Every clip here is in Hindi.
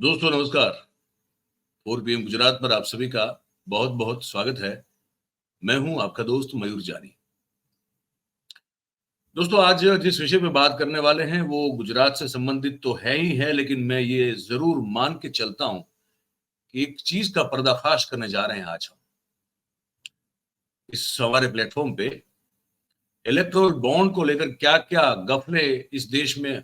दोस्तों नमस्कार। 4 PM गुजरात पर आप सभी का बहुत बहुत स्वागत है। मैं हूं आपका दोस्त मयूर जानी। दोस्तों आज जिस विषय पे बात करने वाले हैं वो गुजरात से संबंधित तो है ही है, लेकिन मैं ये जरूर मान के चलता हूं कि एक चीज का पर्दाफाश करने जा रहे हैं आज हम इस हमारे प्लेटफॉर्म पे। इलेक्टोरल बॉन्ड को लेकर क्या क्या गफले इस देश में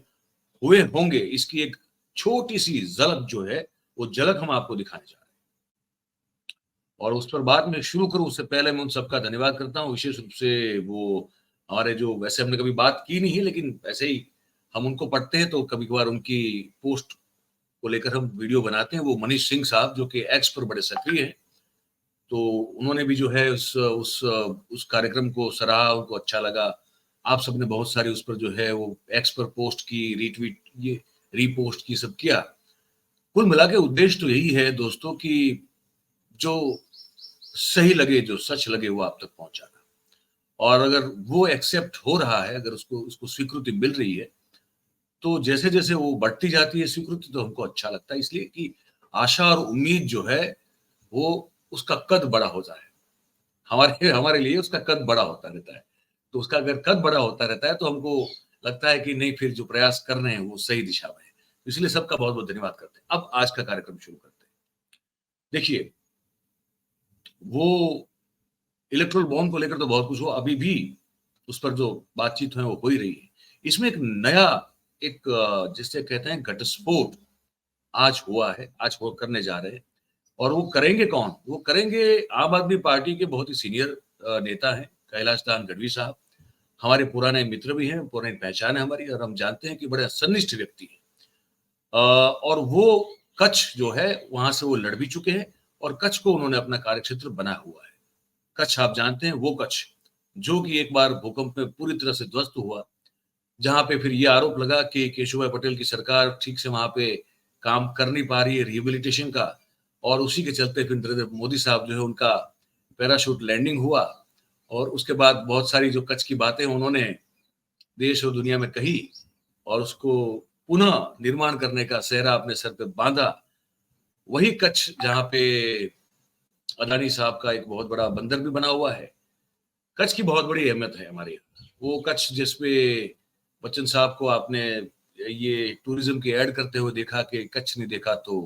हुए होंगे, इसकी एक छोटी सी झलक जो है वो झलक हम आपको दिखाने जा रहे हैं। और उस पर बात में शुरू करूं उससे पहले मैं उन सबका धन्यवाद करता हूं, विशेष रूप से वो हमारे जो वैसे हमने कभी बात की नहीं है लेकिन ऐसे ही हम उनको पढ़ते हैं तो कभी कभार उनकी पोस्ट को लेकर हम वीडियो बनाते हैं। वो मनीष सिंह साहब जो कि एक्स पर बड़े सक्रिय हैं, तो उन्होंने भी जो है उस कार्यक्रम को सराहा, उनको अच्छा लगा। आप सबने बहुत सारी उस पर जो है वो एक्स पर पोस्ट की, रीट्वीट, ये रीपोस्ट की, सब किया। कुल मिला के उद्देश्य तो यही है दोस्तों कि जो सही लगे, जो सच लगे वो आप तक पहुंचाना। और अगर वो एक्सेप्ट हो रहा है, अगर उसको उसको स्वीकृति मिल रही है, तो जैसे जैसे वो बढ़ती जाती है स्वीकृति तो हमको अच्छा लगता है, इसलिए कि आशा और उम्मीद जो है वो उसका कद बड़ा हो जाए। हमारे हमारे लिए उसका कद बड़ा होता रहता है, तो उसका अगर कद बड़ा होता रहता है तो हमको लगता है कि नहीं, फिर जो प्रयास कर रहे हैं वो सही दिशा में है। इसलिए सबका बहुत बहुत धन्यवाद करते हैं। अब आज का कार्यक्रम शुरू करते हैं। देखिए, वो इलेक्ट्रल बॉन्ड को लेकर तो बहुत कुछ हुआ, अभी भी उस पर जो बातचीत है वो हो ही रही है। इसमें एक नया, एक जिसे कहते हैं घटस्फोट आज हुआ है, आज वो करने जा रहे हैं। और वो करेंगे कौन? वो करेंगे आम आदमी पार्टी के बहुत ही सीनियर नेता हैं, कैलाश दान गढ़वी साहब। हमारे पुराने मित्र भी हैं, पुरानी पहचान है हमारी, और हम जानते हैं कि बड़े सन्निष्ठ व्यक्ति हैं। और वो कच्छ जो है वहां से वो लड़ भी चुके हैं और कच्छ को उन्होंने अपना कार्यक्षेत्र बना हुआ है। कच्छ आप जानते हैं, वो कच्छ जो कि एक बार भूकंप में पूरी तरह से ध्वस्त हुआ, जहां पे फिर ये आरोप लगा कि केशुभाई पटेल की सरकार ठीक से वहां पे काम कर नहीं पा रही है रिहेबिलिटेशन का, और उसी के चलते फिर नरेंद्र मोदी साहब जो है उनका पैराशूट लैंडिंग हुआ। और उसके बाद बहुत सारी जो कच्छ की बातें उन्होंने देश और दुनिया में कही और उसको पुनः निर्माण करने का सेहरा अपने सर पे बांधा। वही कच्छ जहां पे अदानी साहब का एक बहुत बड़ा बंदर भी बना हुआ है। कच्छ की बहुत बड़ी अहमियत है हमारे यहाँ। वो कच्छ जिसपे बच्चन साहब को आपने ये टूरिज्म की ऐड करते हुए देखा कि कच्छ नहीं देखा तो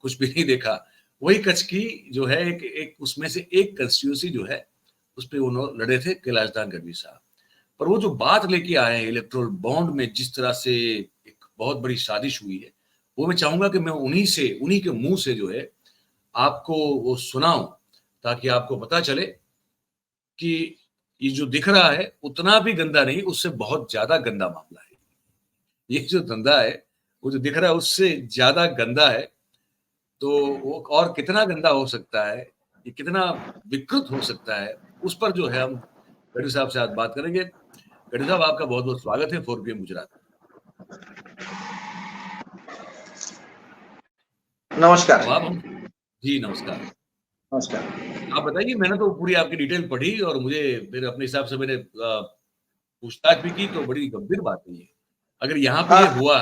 कुछ भी नहीं देखा। वही कच्छ की जो है एक उसमें से एक कंस्टिट्यूंसी जो है उस पे उन्होंने लड़े थे कैलाश दान गढ़वी साहब। पर वो जो बात लेके आए हैं इलेक्ट्रोल बॉन्ड में, जिस तरह से एक बहुत बड़ी साजिश हुई है, वो मैं चाहूंगा कि मैं उन्हीं के मुंह से जो है आपको वो सुनाऊं, ताकि आपको पता चले कि ये जो दिख रहा है उतना भी गंदा नहीं, उससे बहुत ज्यादा गंदा मामला है। ये जो धंधा है वो जो दिख रहा है उससे ज्यादा गंदा है। तो वो और कितना गंदा हो सकता है, ये कितना विकृत हो सकता है, उस पर जो है हम गढ़वी साहब से आज बात करेंगे। गढ़वी साहब, आपका बहुत बहुत स्वागत है 4 PM गुजरात। नमस्कार। अब आप हम जी नमस्कार। नमस्कार। आप बताइए, मैंने तो पूरी आपकी डिटेल पढ़ी और मुझे फिर अपने हिसाब से मैंने पूछताछ भी की, तो बड़ी गंभीर बात है ये। अगर यहाँ पे ये हुआ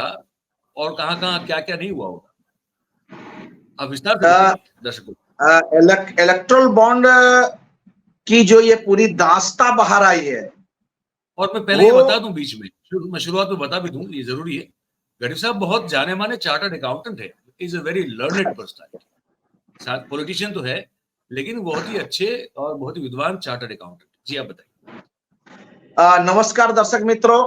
और कहाँ-कहाँ क्या-क्या नहीं हुआ होगा, आप विस्तार से बताइए दर्शकों। इलेक्ट्रल बॉन्ड की जो ये पूरी दास्तां बाहर आई है, और मैं पहले ये बता दूं बीच में, मैं शुरुआत में बता भी दूं, ये जरूरी है। गढ़वी साहब बहुत जाने माने चार्टर्ड अकाउंटेंट है, is a very learned personality. साथ पॉलिटिशियन तो है लेकिन बहुत ही अच्छे और बहुत ही विद्वान चार्टर्ड अकाउंटेंट। जी आप बताइए। नमस्कार दर्शक मित्रों,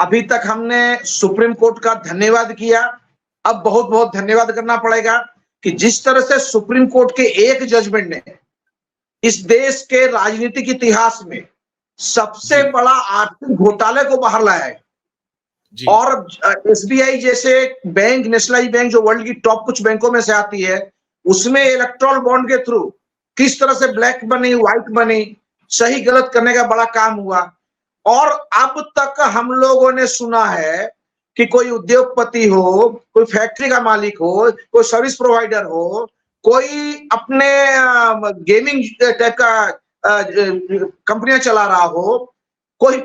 अभी तक हमने सुप्रीम कोर्ट का धन्यवाद किया, अब बहुत बहुत धन्यवाद करना पड़ेगा कि जिस तरह से सुप्रीम कोर्ट के एक जजमेंट ने इस देश के राजनीतिक इतिहास में सबसे बड़ा आर्थिक घोटाले को बाहर लाया है। और एसबीआई जैसे बैंक, नेशनलाइज बैंक जो वर्ल्ड की टॉप कुछ बैंकों में से आती है, उसमें इलेक्ट्रल बॉन्ड के थ्रू किस तरह से ब्लैक मनी, व्हाइट मनी, सही गलत करने का बड़ा काम हुआ। और अब तक हम लोगों ने सुना है कि कोई उद्योगपति हो, कोई फैक्ट्री का मालिक हो, कोई सर्विस प्रोवाइडर हो, कोई अपने गेमिंग टाइप का कंपनियां चला रहा हो, कोई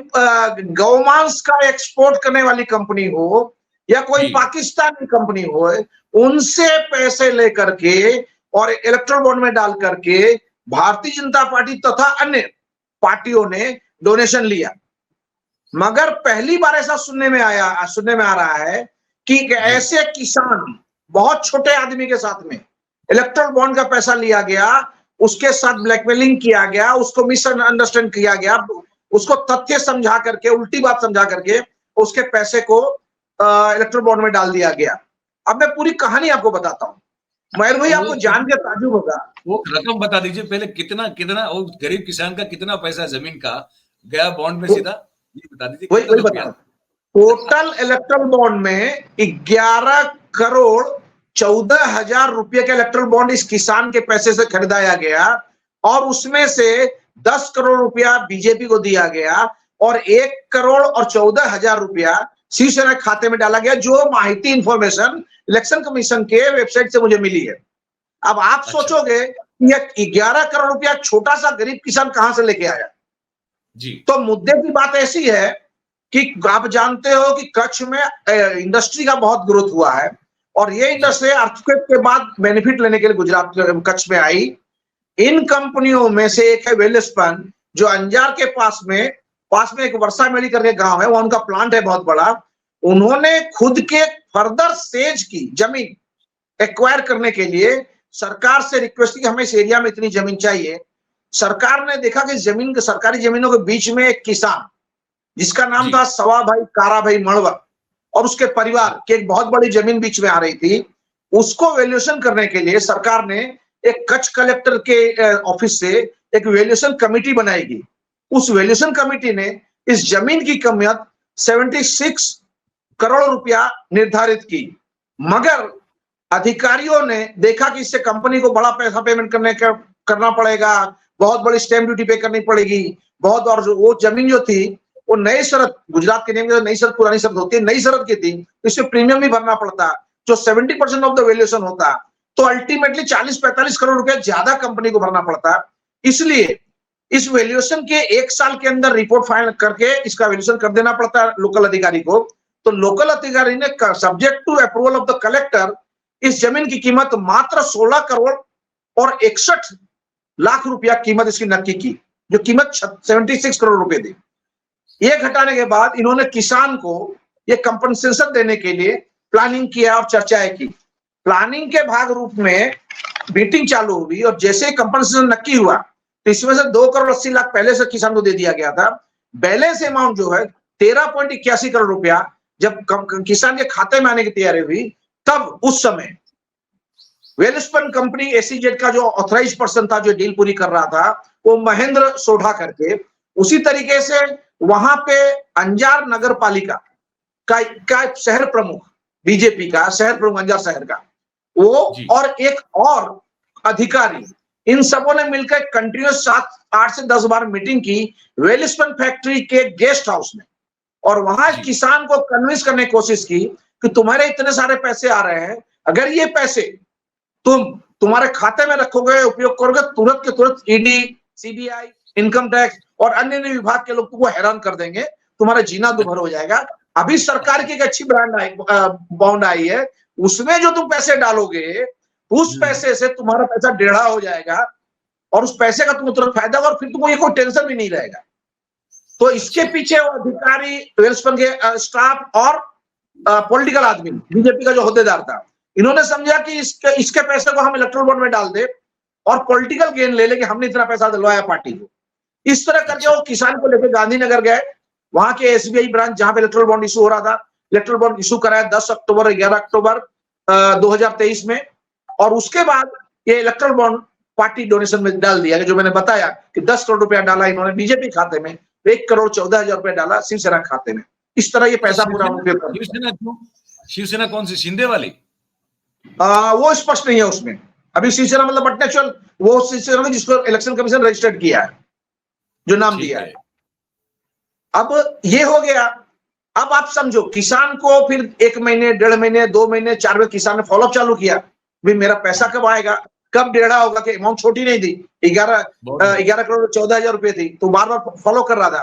गौमांस का एक्सपोर्ट करने वाली कंपनी हो, या कोई जी। पाकिस्तानी कंपनी हो, उनसे पैसे लेकर के और इलेक्ट्रल बॉन्ड में डाल करके भारतीय जनता पार्टी तथा अन्य पार्टियों ने डोनेशन लिया। मगर पहली बार ऐसा सुनने में आ रहा है कि ऐसे किसान, बहुत छोटे आदमी के साथ में इलेक्ट्रल बॉन्ड का पैसा लिया गया, उसके साथ ब्लैकमेलिंग किया गया, उसको मिसअंडरस्टैंड किया गया, उसको तथ्य समझा करके, उल्टी बात समझा करके उसके पैसे को इलेक्ट्रल बॉन्ड में डाल दिया गया। अब मैं पूरी कहानी आपको बताता हूं, मयूर भाई, आपको जान के ताज्जुब होगा। वो रकम बता दीजिए पहले, कितना कितना वो गरीब किसान का कितना पैसा जमीन का गया बॉन्ड में सीधा, ये बता दीजिए। वही बता, टोटल इलेक्ट्रल बॉन्ड में 11 करोड़ 14,000 रुपये का इलेक्ट्रल बॉन्ड इस किसान के पैसे से खरीदाया गया, और उसमें से 10 करोड़ रुपया बीजेपी को दिया गया और 1 करोड़ और 14,000 रुपया शिवसेना खाते में डाला गया, जो माहिती इंफॉर्मेशन इलेक्शन कमीशन के वेबसाइट से मुझे मिली है। अब आप सोचोगे ये 11 करोड़ रुपया छोटा सा गरीब किसान कहां से लेके आया जी। तो मुद्दे की बात ऐसी है कि आप जानते हो कि कच्छ में इंडस्ट्री का बहुत ग्रोथ हुआ है, और ये इंडस्ट्री अर्थक्वेक के बाद बेनिफिट लेने के लिए गुजरात कच्छ में आई। इन कंपनियों में से एक है वेलस्पन, जो अंजार के पास में एक वर्षा मेड़ी करके गांव है, वहां उनका प्लांट है बहुत बड़ा। उन्होंने खुद के फर्दर सेज की जमीन एक्वायर करने के लिए सरकार से रिक्वेस्ट की, हमें इस एरिया में इतनी जमीन चाहिए। सरकार ने देखा कि जमीन के सरकारी जमीनों के बीच में एक किसान जिसका नाम था सवा भाई कारा भाई मड़वर, और उसके परिवार की एक बहुत बड़ी जमीन बीच में आ रही थी, उसको वैल्यूएशन करने के लिए सरकार ने एक कच्छ कलेक्टर के ऑफिस से एक वैल्यूएशन कमेटी बनाएगी। उस वैल्यूएशन कमेटी ने इस जमीन की कीमत 76 करोड़ रुपया निर्धारित की, मगर अधिकारियों ने देखा कि इससे कंपनी को बड़ा पैसा पेमेंट करना पड़ेगा, बहुत बड़ी स्टैंप ड्यूटी पे करनी पड़ेगी, बहुत, और वो जमीन जो थी वो नई शरत, गुजरात के नियम में नई शरत पुरानी शरत होती है, नई शरत की थी, इसमें प्रीमियम भी भरना पड़ता, जो 70% ऑफ द वैल्यूएशन होता, तो अल्टीमेटली 40-45 करोड़ रुपया ज्यादा कंपनी को भरना पड़ता। इसलिए इस वैल्यूएशन के 1 साल के अंदर रिपोर्ट फाइल करके इसका वैल्यूएशन कर देना पड़ता है लोकल अधिकारी को। तो लोकल अधिकारी ने subject to approval of the collector इस जमीन की कीमत मात्र 16 करोड़ और 61 लाख रुपया कीमत इसकी नक्की की, जो कीमत 76 करोड़ रुपए थी। ये घटाने के बाद इन्होंने किसान को ये कंपनसेशन देने के लिए प्लानिंग किया और चर्चाएं की। प्लानिंग के भाग रूप में मीटिंग चालू हुई, और जैसे ही कंपनसेशन नक्की हुआ तो इसमें से 2 करोड़ 80 लाख पहले से किसान को दे दिया गया था। बैलेंस अमाउंट जो है 13.81 करोड़ रुपया जब किसान के खाते में आने की तैयारी हुई, तब उस समय वेलस्पन कंपनी एसीजेड का जो ऑथराइज पर्सन था, जो डील पूरी कर रहा था, वो महेंद्र सोढ़ा करके, उसी तरीके से वहां पे अंजार नगर पालिका का शहर प्रमुख, बीजेपी का शहर प्रमुख अंजार शहर का, वो और एक और अधिकारी, इन सबों ने मिलकर कंटिन्यूस 8 से 10 बार मीटिंग की वेलस्पन फैक्ट्री के गेस्ट हाउस में, और वहां किसान को कन्विंस करने की कोशिश की कि तुम्हारे इतने सारे पैसे आ रहे हैं, अगर ये पैसे तुम्हारे खाते में रखोगे, उपयोग करोगे, तुरंत के तुरंत ईडी, सीबीआई, इनकम टैक्स और अन्य विभाग के लोग तुमको हैरान कर देंगे, तुम्हारा जीना दुभर हो जाएगा। अभी सरकार की एक अच्छी बॉन्ड आई है, उसमें जो तुम पैसे डालोगे, उस पैसे से तुम्हारा पैसा 1.5 हो जाएगा, और उस पैसे का तुमको तुरंत फायदा होगा, और फिर तुमको ये कोई टेंशन भी नहीं रहेगा। तो इसके पीछे वो अधिकारी, वेलस्पन के स्टाफ और पॉलिटिकल आदमी, बीजेपी का जो होद्देदार था, इन्होंने समझा कि इसके पैसे को हम इलेक्ट्रल बॉन्ड में डाल दे और पॉलिटिकल गेन ले लेके हमने इतना पैसा दिलवाया पार्टी को। इस तरह करके वो किसान को लेकर गांधीनगर गए, वहां के एसबीआई ब्रांच जहां पे इलेक्ट्रल बॉन्ड इशू हो रहा था, इलेक्ट्रल बॉन्ड इशू कराया 10 अक्टूबर 11 अक्टूबर 2023 में, और उसके बाद ये इलेक्ट्रल बॉन्ड पार्टी डोनेशन में डाल दिया, जो मैंने बताया कि 10 करोड़ रुपया डाला इन्होंने बीजेपी खाते में, 1 करोड़ 14,000 रुपया डाला शिवसेना खाते में। इस तरह ये पैसा पूरा उपयोग कर, शिवसेना कौन सी, शिंदे वाली? वो स्पष्ट नहीं है उसमें अभी। शिवसेना मतलब बट नेचुरल वो शिवसेना जिसको इलेक्शन कमीशन रजिस्टर्ड किया है, जो नाम दिया है। अब ये हो गया। अब आप समझो, किसान को फिर 1 महीने, 1.5 महीने, 2 महीने, 4 महीने किसान ने फॉलोअप चालू किया, भाई मेरा पैसा कब आएगा, कब 1.5 होगा, कि अमाउंट छोटी नहीं थी, 11 करोड़ 14,000 रुपए थी, तो बार बार फॉलो कर रहा था।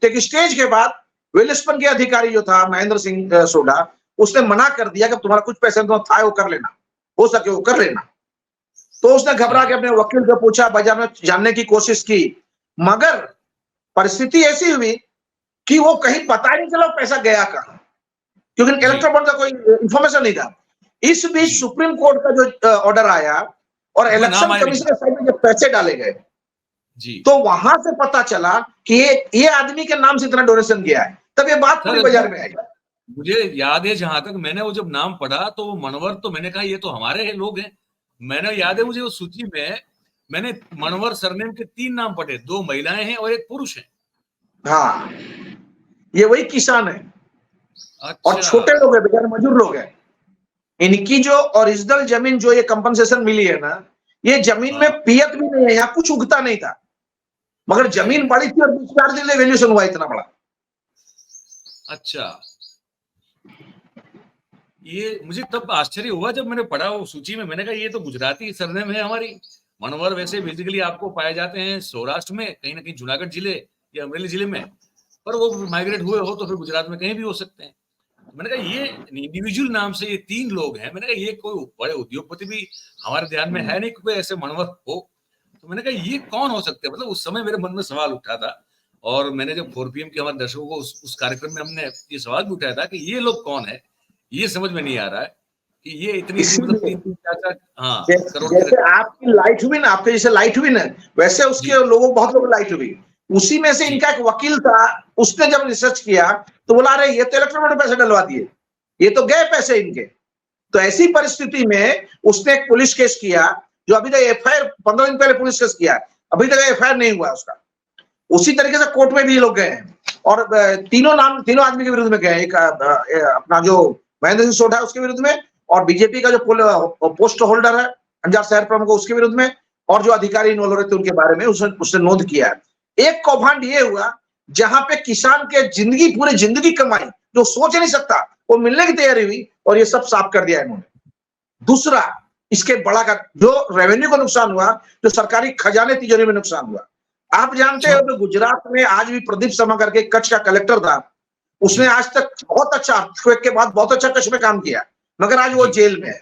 तो एक स्टेज के बाद वेलस्पन के अधिकारी जो था महेंद्र सिंह सोढ़ा, उसने मना कर दिया कि तुम्हारा कुछ पैसे तो था वो कर लेना, हो सके वो कर लेना। तो उसने घबरा के अपने वकील से पूछा, बाजार में जानने की कोशिश की, मगर परिस्थिति ऐसी हुई कि वो कहीं पता ही नहीं चला पैसा गया कहां, क्योंकि इलेक्ट्रल बॉन्ड का कोई इंफॉर्मेशन नहीं था। इस बीच सुप्रीम कोर्ट का जो ऑर्डर आया और इलेक्शन कमीशन के साइड में जब पैसे डाले गए तो वहां से पता चला कि ये आदमी के नाम से इतना डोनेशन गया है। तब ये बात पूरी बाजार में आई। मुझे याद है, जहां तक मैंने वो जब नाम पढ़ा तो वो मनवर, तो मैंने कहा ये तो हमारे हैं लोग हैं। मैंने याद है मुझे उस सूची में मैंने मनवर सरनेम के 3 नाम पढ़े, 2 महिलाएं हैं और 1 पुरुष है। हाँ, ये वही किसान है। अच्छा। और छोटे लोग हैं, बेचारे मजदूर लोग हैं। इनकी जो ओरिजिनल जमीन जो ये कंपनसेशन मिली है ना, ये जमीन में पियत भी नहीं है, यहाँ कुछ उगता नहीं था, मगर जमीन बड़ी थी और 4 दिन में वैल्यूएशन हुआ इतना बड़ा। अच्छा, ये मुझे तब आश्चर्य हुआ जब मैंने पढ़ा वो सूची में। मैंने कहा ये तो गुजराती सरनेम है हमारी। मनवर वैसे बेसिकली आपको पाए जाते हैं सौराष्ट्र में, कहीं ना कहीं जूनागढ़ जिले या अमरेली जिले में, पर वो माइग्रेट हुए हो तो फिर गुजरात में कहीं भी हो सकते हैं। मैंने कहा ये इंडिविजुअल नाम से ये 3 लोग हैं। मैंने कहा ये कोई बड़े उद्योगपति भी हमारे ध्यान में है नहीं, कोई ऐसे मनवर हो। तो मैंने कहा ये कौन हो सकते हैं, मतलब उस समय मेरे मन में सवाल उठा था। और मैंने जब 4 PM के हमारे दर्शकों को उस कार्यक्रम में हमने ये सवाल भी उठाया था कि ये लोग कौन है, ये समझ में नहीं आ रहा है कि ये इतनी मतलब 3-3, 4-4 करोड़। जैसे आपकी लाइट हुई ना, आपके जैसे लाइट हुई ना, वैसे उसके लोगों बहुत लोग लाइट हुई। उसी में से इनका एक वकील था, उसने जब रिसर्च किया तो बोला अरे ये तो इलेक्ट्रल बॉन्ड में पैसे डलवा दिए, ये तो गए पैसे इनके। तो ऐसी परिस्थिति में उसने एक पुलिस केस किया, जो अभी तक FIR 15 दिन पहले पुलिस केस किया, अभी तक FIR नहीं हुआ उसका। उसी तरीके से कोर्ट में भी ये लोग गए हैं और तीनों आदमी के विरुद्ध में गए। एक अपना जो महेंद्र सिंह सोढ़ा है उसके विरुद्ध में, और बीजेपी का जो पोस्ट होल्डर है अंजार शहर प्रमुख उसके विरुद्ध में, और जो अधिकारी इन्वॉल्व हो रहे थे उनके बारे में उसने नोंद किया है। एक कौभांड ये हुआ जहां पे किसान के पूरी जिंदगी कमाई जो सोच नहीं सकता वो मिलने की तैयारी हुई, और ये सब साफ कर दिया इन्होंने। दूसरा, इसके बड़ा का जो रेवेन्यू को नुकसान हुआ, जो सरकारी खजाने तिजोरी में नुकसान हुआ। आप जानते हो तो गुजरात में आज भी प्रदीप शर्मा करके कच्छ का कलेक्टर था, उसने आज तक बहुत अच्छा अर्थक्वेक के बाद बहुत अच्छा कच्छ में काम किया, मगर आज वो जेल में है।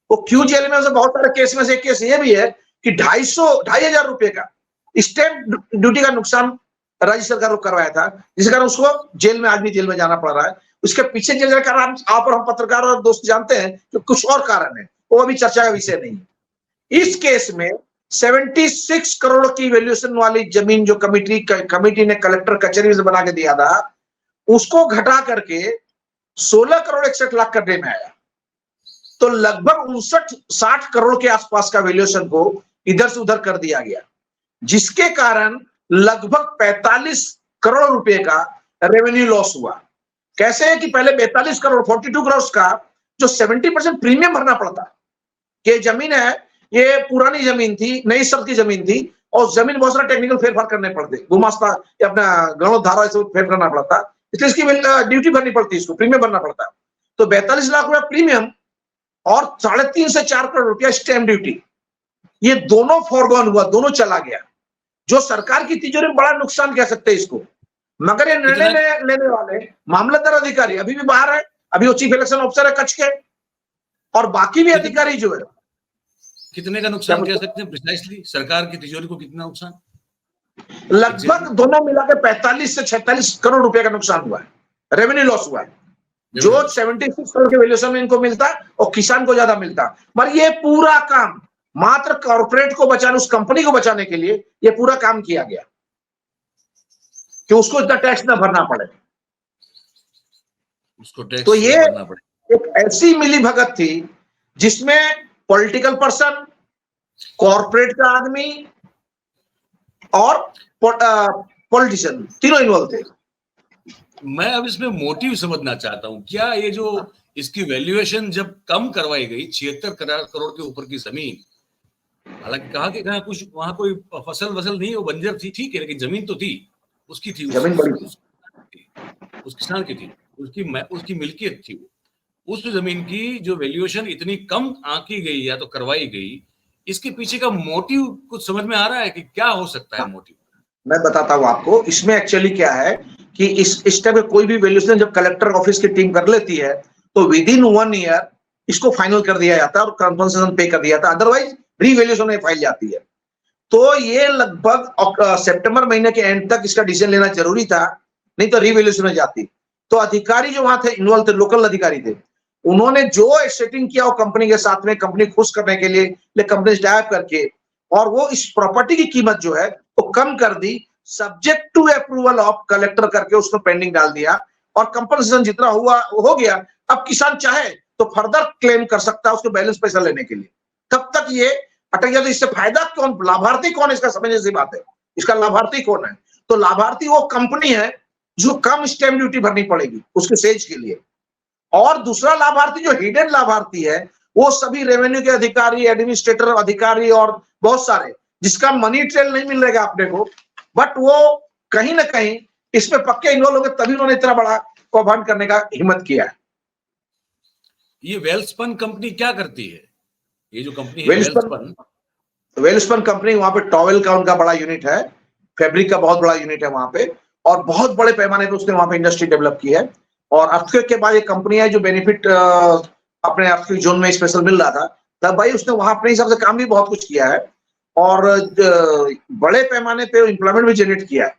वो क्यों जेल में? बहुत सारे केस में से एक केस ये भी है कि 2,500 रुपए का स्टैंप ड्यूटी का नुकसान राज्य सरकार को करवाया था, जिस कारण उसको जेल में, आज भी जेल में जाना पड़ रहा है। उसके पीछे जेल का कारण आप और हम पत्रकार और दोस्त जानते हैं कि कुछ और कारण है, वो अभी चर्चा का विषय नहीं है। इस केस में 76 करोड़ की वैल्यूएशन वाली जमीन जो कमिटी ने कलेक्टर कचहरी से बना के दिया था, उसको घटा करके 16 करोड़ 61 लाख करने में आया। तो लगभग 59-60 करोड़ के आसपास का वैल्यूएशन को इधर से उधर कर दिया गया, जिसके कारण लगभग 45 करोड़ रुपए का रेवेन्यू लॉस हुआ। कैसे है कि पहले 42 करोड़ 42 करोड़ का जो 70% प्रीमियम भरना पड़ता, कि जमीन है ये पुरानी जमीन थी, नई शर्त की जमीन थी, और जमीन बहुत सारा टेक्निकल फेरफार करने पड़ते, गुमास्ता या अपना गणोद्धारा फेर करना पड़ता, इसलिए इसकी ड्यूटी भरनी पड़ती, इसको प्रीमियम भरना पड़ता। तो 42 लाख रुपया प्रीमियम और 3.5 से 4 करोड़ रुपया स्टैंप ड्यूटी, ये दोनों फॉरगॉन हुआ, दोनों चला गया, जो सरकार की तिजोरी में बड़ा नुकसान कह सकते हैं इसको। मगर ये निर्णय लेने वाले मामलतदार अधिकारी अभी भी बाहर है, अभी वो चीफ इलेक्शन ऑफिसर है कच्छ के, और बाकी भी अधिकारी जो है। कितने का नुकसान कह सकते हैं प्रिसाइसली? सरकार की तिजोरी को कितना नुकसान? लगभग दोनों मिला के 45 से 46 करोड़ रुपए का नुकसान हुआ है, रेवेन्यू लॉस हुआ है, जो 76 करोड़ के वैल्यूएशन में इनको मिलता और किसान को ज्यादा मिलता। पर ये पूरा काम मात्र कॉर्पोरेट को बचाने, उस कंपनी को बचाने के लिए ये पूरा काम किया गया कि उसको इतना टैक्स ना भरना पड़े, उसको टैक्स तो ये एक ऐसी मिली भगत थी जिसमें पॉलिटिकल पर्सन, कॉर्पोरेट का आदमी और पॉलिटिशियन तीनों इन्वॉल्व थे। मैं अब इसमें मोटिव समझना चाहता हूं, क्या ये जो इसकी वैल्यूएशन जब कम करवाई गई 76 करोड़ के ऊपर की जमीन, हालांकि कहा कि कहा कुछ वहां कोई फसल नहीं, वो बंजर थी, ठीक है, लेकिन जमीन तो थी, उसकी थी, उस किसान की थी, उसकी मिल्कियत थी। उस जमीन की जो वैल्यूएशन इतनी कम आंकी गई या तो करवाई गई, इसके पीछे का मोटिव कुछ समझ में आ रहा है कि क्या हो सकता है मोटिव? मैं बताता हूं आपको। इसमें एक्चुअली क्या है कि इस टाइप कोई भी वैल्यूएशन जब कलेक्टर ऑफिस की टीम कर लेती है तो विद इन 1 ईयर इसको फाइनल कर दिया जाता है और कंपनसेशन पे कर दिया जाता है, अदरवाइज रीवैल्यूएशन में फाइल जाती है। तो ये लगभग सितंबर महीने के एंड तक इसका डिसीजन लेना जरूरी था, नहीं तो रीवैल्यूएशन में जाती। तो अधिकारी जो वहां थे, इन्वॉल्व थे, लोकल अधिकारी थे, उन्होंने जो सेटिंग किया वो कंपनी के साथ में, कंपनी खुश करने के लिए कंपनी टाइप करके, और वो इस प्रॉपर्टी की कीमत जो है वो कम कर दी, subject to approval of collector करके उसको पेंडिंग डाल दिया, और कंपनसेशन जितना हुआ हो गया। अब किसान चाहे तो फर्दर क्लेम कर सकता है उसको बैलेंस पैसा लेने के लिए, तब तक ये अटक गया। तो इससे फायदा कौन, लाभार्थी कौन है इसका, समझने सी बात है। इसका लाभार्थी कौन है? तो लाभार्थी वो कंपनी है जो कम स्टैंप ड्यूटी भरनी पड़ेगी उसके सेज के लिए, और दूसरा लाभार्थी जो हिडन लाभार्थी है वो सभी रेवेन्यू के अधिकारी, एडमिनिस्ट्रेटर अधिकारी और बहुत सारे, जिसका मनी ट्रेल नहीं मिल रहेगा अपने को, बट वो कहीं ना कहीं इसमें पक्के इन्वॉल्व हो गए, तभी उन्होंने इतना बड़ा कौभांड करने का हिम्मत किया है। ये वेलस्पन कंपनी क्या करती है? ये जो कंपनी है वेलस्पन कंपनी, वहां पे टॉवेल का उनका बड़ा यूनिट है, फैब्रिक का बहुत बड़ा यूनिट है वहां पे, और बहुत बड़े पैमाने पे उसने वहां पे इंडस्ट्री डेवलप की है। और अर्थक्वेक के बाद एक कंपनी है जो बेनिफिट अपने अर्थक्वेक जोन में स्पेशल मिल रहा था, तब भाई उसने वहां अपने हिसाब से काम भी बहुत कुछ किया है, और बड़े पैमाने पे एम्प्लॉयमेंट भी जनरेट किया है।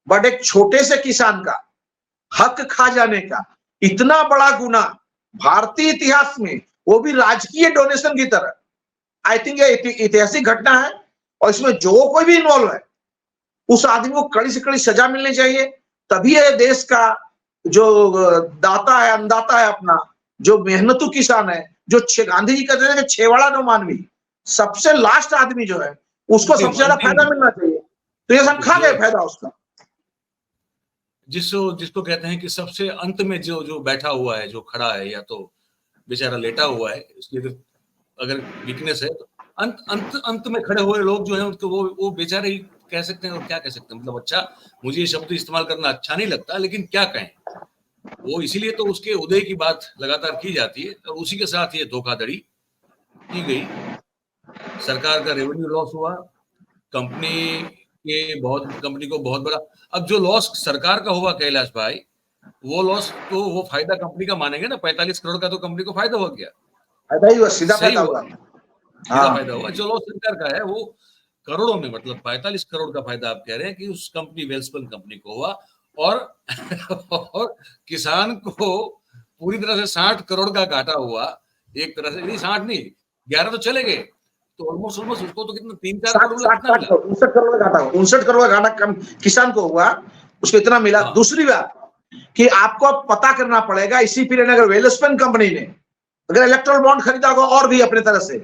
बट एक छोटे से किसान का हक खा जाने का इतना बड़ा गुना भारतीय इतिहास में, वो भी राजकीय डोनेशन की तरह, आई थिंक ये ऐतिहासिक घटना है, और इसमें जो कोई भी इन्वॉल्व है उस आदमी को कड़ी से कड़ी सजा मिलनी चाहिए। तभी ये देश का जो दाता है, अन्नदाता है अपना, जो मेहनतू किसान है, जो गांधी जी कहते थे कि छेवाड़ा नो मानवी, सबसे लास्ट आदमी जो है उसको सबसे ज्यादा फायदा मिलना चाहिए। तो ये सब खा गए फायदा उसका, जिसको कहते हैं कि सबसे अंत में जो बैठा हुआ है, जो खड़ा है, या तो बेचारा लेटा हुआ है, उसकी अगर वीकनेस है, तो अंत में खड़े हुए लोग जो है उनको वो बेचारे ही कह सकते हैं। और क्या कह सकते हैं, मतलब अच्छा, मुझे ये शब्द इस्तेमाल करना अच्छा नहीं लगता, लेकिन क्या कहें, वो इसीलिए तो उसके उदय की बात लगातार की जाती है, और उसी के साथ ये धोखाधड़ी की गई। सरकार का रेवेन्यू लॉस हुआ, कंपनी को बहुत बड़ा। अब जो लॉस सरकार का हुआ कैलाश भाई, वो लॉस तो वो फायदा कंपनी का मानेंगे ना, 45 करोड़ का तो कंपनी को फायदा हो गया, फायदा ही हुआ, सीधा फायदा हुआ, सीधा फायदा हुआ। जो लॉस सरकार का है वो करोड़ों में, मतलब 45 करोड़ का फायदा आप कह रहे हैं कि उस कंपनी, वेलस्पन कंपनी को हुआ, और किसान को पूरी तरह से 60 करोड़ का घाटा हुआ। एक तरह से नहीं, 60 नहीं, 11 तो चले गए, तो ऑलमोस्ट उसको तो कितना 3-4 करोड़, 59 करोड़ का घाटा, 59 करोड़ का घाटा कम किसान को हुआ, उसको इतना मिला। हाँ। दूसरी बात कि आपको पता करना पड़ेगा, इसी पीरियड अगर वेलस्पन कंपनी ने अगर इलेक्ट्रल बॉन्ड खरीदा होगा और भी अपने तरह से,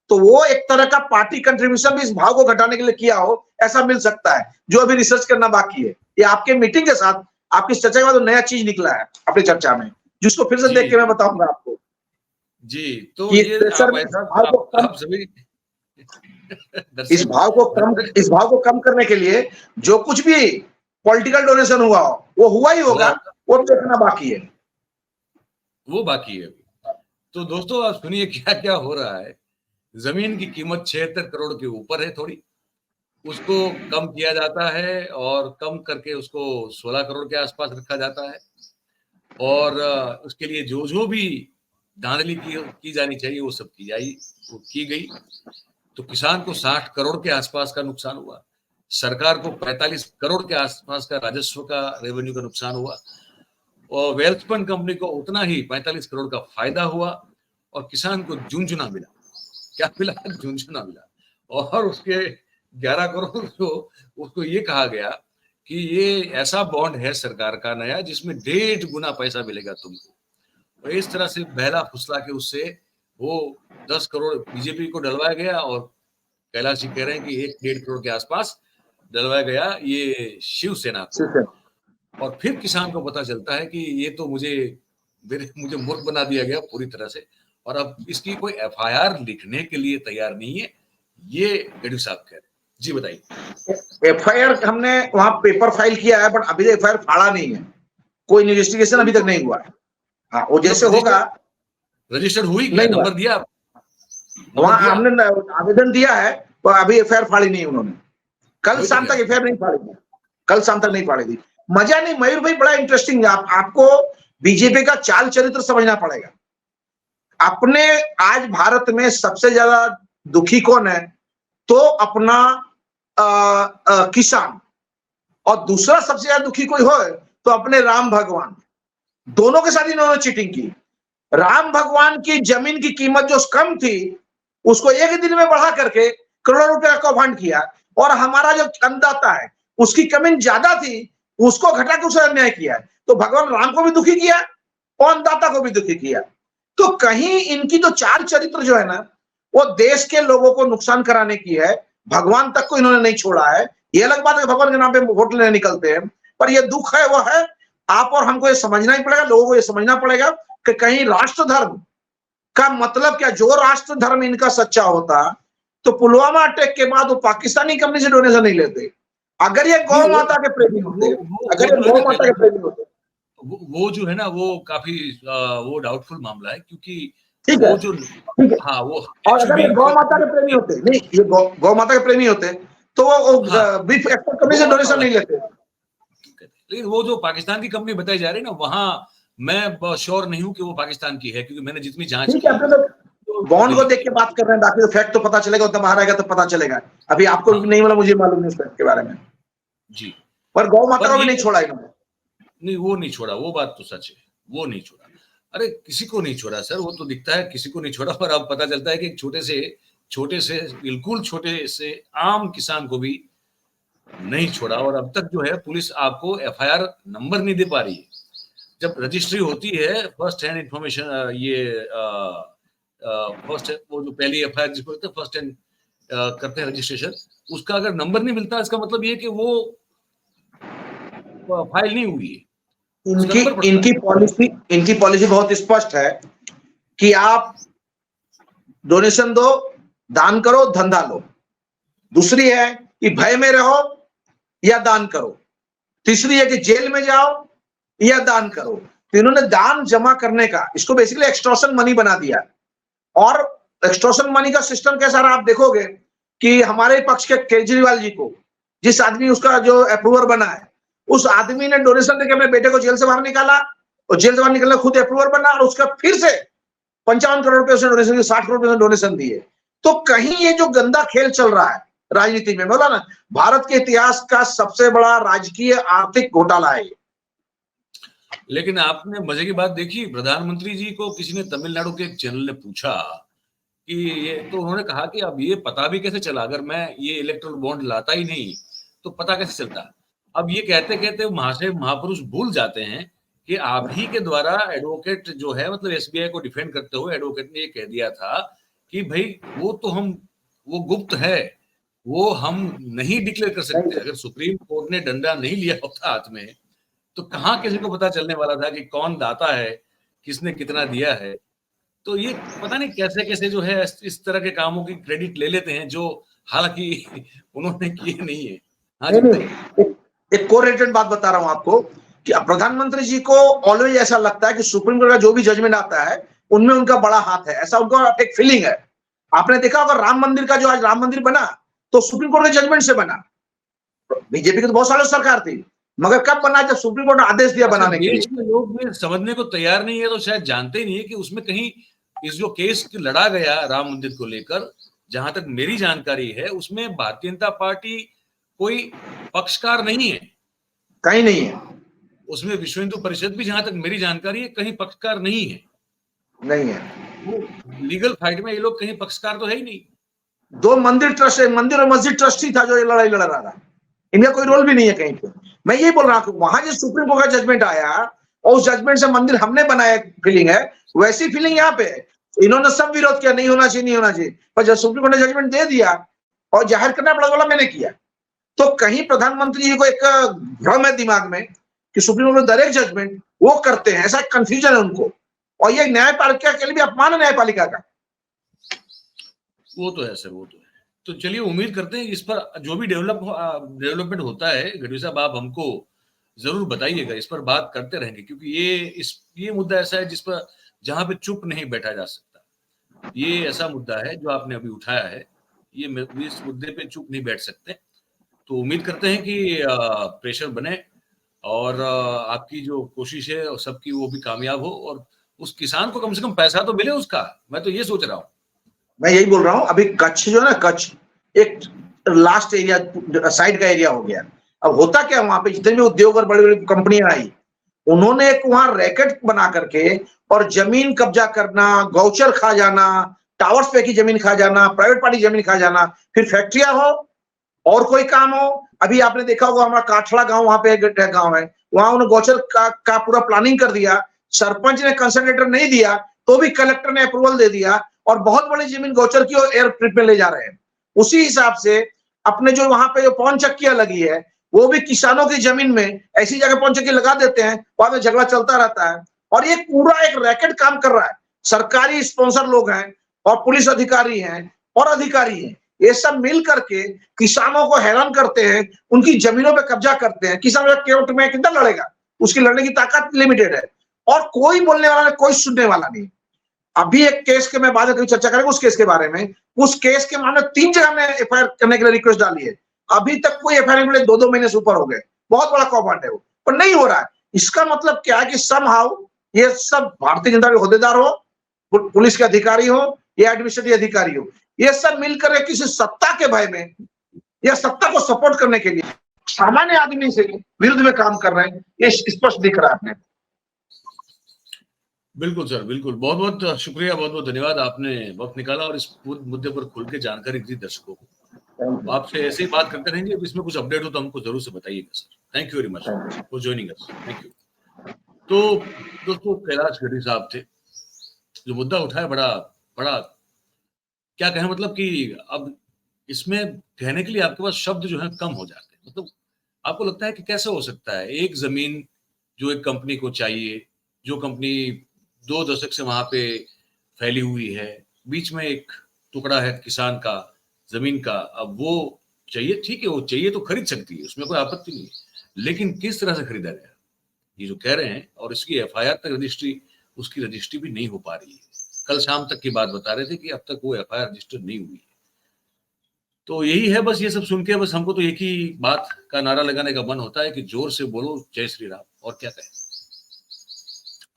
तो वो एक तरह का पार्टी कंट्रीब्यूशन भी इस भाव को घटाने के लिए किया हो, ऐसा मिल सकता है, जो अभी रिसर्च करना बाकी है। ये आपके मीटिंग के साथ, आपकी चर्चा के बाद नया चीज निकला है अपनी चर्चा में, जिसको फिर से देख के मैं बताऊंगा आपको जी। तो ये आप सभी इस भाव को कम करने के लिए जो कुछ भी पॉलिटिकल डोनेशन हुआ हो, वो हुआ ही होगा, वो देखना बाकी है, वो बाकी है। तो दोस्तों आप सुनिए क्या क्या हो रहा है। जमीन की कीमत 76 करोड़ के ऊपर है थोड़ी, उसको कम किया जाता है, और कम करके उसको 16 करोड़ के आसपास रखा जाता है, और उसके लिए जो भी धांधली की जानी चाहिए वो सब की गई। तो किसान को 60 करोड़ के आसपास का नुकसान हुआ, सरकार को 45 करोड़ के आसपास का राजस्व का, रेवेन्यू का नुकसान हुआ, और वेलस्पन कंपनी को उतना ही 45 करोड़ का फायदा हुआ, और किसान को झुंझुना मिला। क्या मिला? झुंझुना मिला। और उसके 11 करोड़ को उसको ये कहा गया कि ये ऐसा बॉन्ड है सरकार का नया, जिसमें 1.5 गुना पैसा मिलेगा तुमको। और इस तरह से बहला फुसला के उससे वो 10 करोड़ बीजेपी को डलवाया गया, और कैलाश जी कह रहे हैं कि 1-1.5 करोड़ के आसपास डलवाया गया ये शिवसेना को। और फिर किसान को पता चलता है कि ये तो मुझे मूर्ख बना दिया गया पूरी तरह से, और अब इसकी कोई एफआईआर लिखने के लिए तैयार नहीं है, ये गढ़वी साहब कह रहे हैं। जी बताइए। एफआईआर हमने वहां पेपर फाइल किया है, बट अभी एफआईआर फाड़ा नहीं है, कोई इन्वेस्टिगेशन अभी तक नहीं हुआ है। हाँ, वो जैसे होगा। रजिस्टर्ड हुई क्या? नंबर दिया वहां हमने आवेदन दिया है, तो अभी एफआईआर फाड़ी नहीं उन्होंने। कल शाम तक एफआईआर नहीं फाड़ेगी, कल शाम तक नहीं फाड़ेगी। मजा नहीं मयूर भाई, बड़ा इंटरेस्टिंग है। आपको बीजेपी का चाल चरित्र समझना पड़ेगा। अपने आज भारत में सबसे ज्यादा दुखी कौन है? तो अपना किसान, और दूसरा सबसे ज्यादा दुखी कोई हो तो अपने राम भगवान। दोनों के साथ इन्होंने चीटिंग की। राम भगवान की जमीन की कीमत जो कम थी उसको एक दिन में बढ़ा करके करोड़ों रुपए का कौभांड किया, और हमारा जो अन्नदाता है उसकी कमी ज्यादा थी उसको घटा के उसे अन्याय किया। तो भगवान राम को भी दुखी किया और अन्नदाता को भी दुखी किया। तो कहीं इनकी जो चाल चरित्र जो है ना, वो देश के लोगों को नुकसान कराने की है। भगवान तक को इन्होंने नहीं छोड़ा है। ये अलग बात है कि भगवान के नाम पे वोट लेने निकलते हैं, पर ये दुख है वो है। आप और हमको ये समझना ही पड़ेगा, लोगों को ये समझना पड़ेगा कि कहीं राष्ट्र धर्म का मतलब क्या। जो राष्ट्र धर्म इनका सच्चा होता तो पुलवामा अटैक के बाद वो पाकिस्तानी कंपनी से डोनेशन नहीं लेते। अगर ये गौ माता के प्रेमी होते, अगर ये गौ माता के प्रेमी होते, वो जो है ना वो काफी वो डाउटफुल मामला है, क्योंकि ठीक है, वो जो ठीक है। हाँ वो और अगर ये गौ माता के प्रेमी होते, नहीं ये गौ माता के प्रेमी होते तो वो बीफ एक्सपोर्ट कंपनी से डोनेशन नहीं लेते। लेकिन वो जो पाकिस्तान की कंपनी बताई जा रही है ना, वहां मैं श्योर नहीं हूं कि वो पाकिस्तान की है, क्योंकि मैंने जितनी जांच की तो बॉन्ड को देख के बात कर रहे हैं, बाकी तो फैक्ट तो पता चलेगा, उतना बाहर आएगा तो पता चलेगा। अभी आपको नहीं मिला, मुझे मालूम नहीं उस फैक्ट के बारे में जी। पर गौ माता को भी नहीं छोड़ा इन्होंने। नहीं वो नहीं छोड़ा, वो बात तो सच है, वो नहीं छोड़ा। अरे किसी को नहीं छोड़ा सर, वो तो दिखता है किसी को नहीं छोड़ा, पर अब पता चलता है कि छोटे से बिल्कुल छोटे से आम किसान को भी नहीं छोड़ा। और अब तक जो है पुलिस आपको एफआईआर नंबर नहीं दे पा रही है। जब रजिस्ट्री होती है फर्स्ट हैंड इंफॉर्मेशन, ये फर्स्ट वो जो पहली एफआईआर जिसको कहते हैं फर्स्ट हैंड करते हैं रजिस्ट्रेशन, उसका अगर नंबर नहीं मिलता इसका मतलब ये कि वो फाइल नहीं हुई है। इनकी पॉलिसी बहुत स्पष्ट है कि आप डोनेशन दो, दान करो, धंधा लो। दूसरी है कि भय में रहो या दान करो। तीसरी है कि जेल में जाओ या दान करो। तो इन्होंने दान जमा करने का इसको बेसिकली एक्सटॉर्शन मनी बना दिया। और एक्सटॉर्शन मनी का सिस्टम कैसा रहा आप देखोगे कि हमारे पक्ष के केजरीवाल जी को, जिस आदमी उसका जो अप्रूवर बना है, उस आदमी ने डोनेशन देकर अपने बेटे को जेल से बाहर निकाला, और जेल से बाहर निकलने खुद अप्रूवर बना, और उसका फिर से 55 करोड़ रुपए उसने डोनेशन, 60 करोड़ रुपए डोनेशन दिए। तो कहीं ये जो गंदा खेल चल रहा है राजनीति में, बोला ना, भारत के इतिहास का सबसे बड़ा राजकीय आर्थिक घोटाला है। लेकिन आपने मजे की बात देखी, प्रधानमंत्री जी को किसी ने तमिलनाडु के एक चैनल ने पूछा कि ये, तो उन्होंने कहा कि अब ये पता भी कैसे चला, अगर मैं ये इलेक्ट्रल बॉन्ड लाता ही नहीं तो पता कैसे चलता। अब ये कहते कहते महापुरुष भूल जाते हैं कि आप ही के द्वारा एडवोकेट जो है, मतलब एसबीआई को डिफेंड करते हुए एडवोकेट ने ये कह दिया था कि भाई वो गुप्त है, वो हम नहीं डिक्लेयर कर सकते। अगर सुप्रीम कोर्ट ने डंडा नहीं लिया होता हाथ में तो कहाँ किसी को पता चलने वाला था कि कौन दाता है, किसने कितना दिया है। तो ये पता नहीं कैसे कैसे जो है इस तरह के कामों की क्रेडिट ले लेते हैं, जो हालांकि उन्होंने किए नहीं है। हाँ जी, एक कोरिलेटेड बात बता रहा हूं आपको कि प्रधानमंत्री जी को ऑलवेज ऐसा लगता है कि सुप्रीम कोर्ट का जो भी जजमेंट आता है उनमें उनका बड़ा हाथ है, ऐसा उनको एक फीलिंग है। आपने देखा होगा राम मंदिर का, जो आज राम मंदिर बना तो सुप्रीम कोर्ट के जजमेंट से बना। बीजेपी की तो बहुत सालों सरकार थी, मगर कब बना? जब सुप्रीम कोर्ट ने आदेश दिया बनाने के लिए। लोग भी समझने को तैयार नहीं है, तो शायद जानते ही नहीं है कि उसमें कहीं इस जो केस लड़ा गया राम मंदिर को लेकर, जहां तक मेरी जानकारी है उसमें भारतीय जनता पार्टी कोई पक्षकार नहीं है, कहीं नहीं है। उसमें विश्व हिंदू परिषद भी, जहां तक मेरी जानकारी है, कहीं पक्षकार नहीं है। नहीं है, वो लीगल फाइट में ये लोग कहीं पक्षकार तो है ही नहीं। दो मंदिर ट्रस्ट, मंदिर और मस्जिद ट्रस्टी था जो ये लड़ाई लड़ रहा था, इनका कोई रोल भी नहीं है कहीं पे। मैं ये बोल रहा हूं वहां जो सुप्रीम कोर्ट का जजमेंट आया और उस जजमेंट से मंदिर हमने बनाया फीलिंग है, वैसी फीलिंग यहाँ पे है। इन्होंने सब विरोध किया, नहीं होना चाहिए, नहीं होना चाहिए, पर जब सुप्रीम कोर्ट ने जजमेंट दे दिया और जाहिर करना पड़ा, बोला मैंने किया। तो कहीं प्रधानमंत्री जी को एक भ्रम है दिमाग में कि सुप्रीम कोर्ट में डायरेक्ट जजमेंट वो करते हैं, ऐसा कंफ्यूजन है उनको। और ये न्यायपालिका के लिए भी अपमान है, न्यायपालिका का। वो तो है सर, वो तो है। तो चलिए उम्मीद करते हैं इस पर जो भी डेवलपमेंट होता है, गढ़वी साहब आप हमको जरूर बताइएगा, इस पर बात करते रहेंगे, क्योंकि ये मुद्दा ऐसा है जिस पर जहां पे चुप नहीं बैठा जा सकता। ये ऐसा मुद्दा है जो आपने अभी उठाया है, इस मुद्दे पे चुप नहीं बैठ सकते। तो उम्मीद करते हैं कि प्रेशर बने और आपकी जो कोशिश है और सबकी वो भी कामयाब हो, और उस किसान को कम से कम पैसा तो मिले उसका। मैं तो ये सोच रहा हूँ। मैं यही बोल रहा हूँ, अभी कच्छ जो है ना, कच्छ एक लास्ट एरिया, साइड का एरिया हो गया। अब होता क्या, वहां पे जितने भी उद्योग और बड़ी बड़ी कंपनियां आई, उन्होंने एक वहां रैकेट बना करके और जमीन कब्जा करना, गौचर खा जाना, टावर्स पे की जमीन खा जाना, प्राइवेट पार्टी जमीन खा जाना, फिर फैक्ट्रियां हो और कोई काम हो। अभी आपने देखा होगा हमारा काठड़ा गांव, वहां पे एक गांव है, वहां उन्होंने गौचर का पूरा प्लानिंग कर दिया, सरपंच ने कंसंट्रेटर नहीं दिया तो भी कलेक्टर ने अप्रूवल दे दिया, और बहुत बड़ी जमीन गौचर की और एयर ट्रिप में ले जा रहे हैं। उसी हिसाब से अपने जो वहां पे जो पवन चक्कियां लगी है, वो भी किसानों की जमीन में ऐसी जगह पवन चक्की लगा देते हैं, बाद में झगड़ा चलता रहता है। और ये पूरा एक रैकेट काम कर रहा है, सरकारी स्पॉन्सर लोग हैं और पुलिस अधिकारी हैं और अधिकारी हैं, ये सब मिल करके किसानों को हैरान करते हैं, उनकी जमीनों पे कब्जा करते हैं। किसान कोर्ट में कितना लड़ेगा, उसकी लड़ने की ताकत लिमिटेड है, और कोई बोलने वाला नहीं, कोई सुनने वाला नहीं। अभी एक केस के मैं बाद में चर्चा करेंगे उस केस के बारे में। उस केस के मामले 3 जगह हमने एफआईआर करने के लिए रिक्वेस्ट डाली है, अभी तक कोई एफआईआर मिले 2-2 महीने से ऊपर हो गए। बहुत बड़ा कौभांड है वो, पर नहीं हो रहा है। इसका मतलब क्या है कि समहाउ ये सब भारतीय जनता के होद्देदार हो, पुलिस के अधिकारी हो या एडमिनिस्ट्रेटिव अधिकारी हो, ये सब मिलकर किसी सत्ता के भय में या सत्ता को सपोर्ट करने के लिए सामान्य आदमी से विरुद्ध में काम कर रहे हैं, ये स्पष्ट दिख रहा है आपने। बिल्कुल सर, बिल्कुल। बहुत बहुत शुक्रिया, बहुत बहुत धन्यवाद, आपने वक्त निकाला और इस मुद्दे पर खुल के जानकारी दी दर्शकों को। आपसे ऐसे ही बात करते रहेंगे, इसमें कुछ अपडेट हो तो हमको जरूर से बताइएगा sir. Thank you very much for joining us. Thank you. तो दोस्तों, कैलाश गढ़ी साहब थे, जो मुद्दा उठाया, बड़ा बड़ा क्या कहें, मतलब कि अब इसमें कहने के लिए आपके पास शब्द जो है कम हो जाते हैं। मतलब आपको लगता है कि कैसे हो सकता है एक जमीन जो एक कंपनी को चाहिए, जो कंपनी 2 दशक से वहां पे फैली हुई है, बीच में एक टुकड़ा है किसान का, जमीन का, अब वो चाहिए, ठीक है, वो चाहिए तो खरीद सकती है, उसमें कोई आपत्ति नहीं है, लेकिन किस तरह से खरीदा गया ये जो कह रहे हैं, और इसकी एफआईआर तक रजिस्ट्री, उसकी रजिस्ट्री भी नहीं हो पा रही है। कल शाम तक की बात बता रहे थे कि अब तक वो एफआईआर रजिस्टर नहीं हुई है। तो यही है, बस ये सब सुन के बस हमको तो एक ही बात का नारा लगाने का मन होता है कि जोर से बोलो जय श्री राम, और क्या कहें।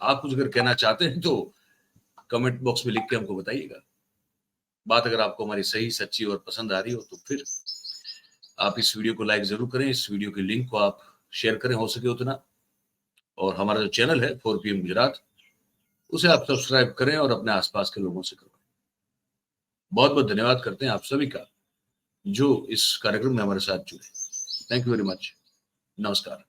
आप कुछ अगर कहना चाहते हैं तो कमेंट बॉक्स में लिख के हमको बताइएगा। बात अगर आपको हमारी सही, सच्ची और पसंद आ रही हो तो फिर आप इस वीडियो को लाइक जरूर करें, इस वीडियो के लिंक को आप शेयर करें हो सके उतना, और हमारा जो चैनल है 4PM गुजरात, उसे आप सब्सक्राइब करें और अपने आसपास के लोगों से करवाएं। बहुत बहुत धन्यवाद करते हैं आप सभी का जो इस कार्यक्रम में हमारे साथ जुड़े। Thank you very much. नमस्कार।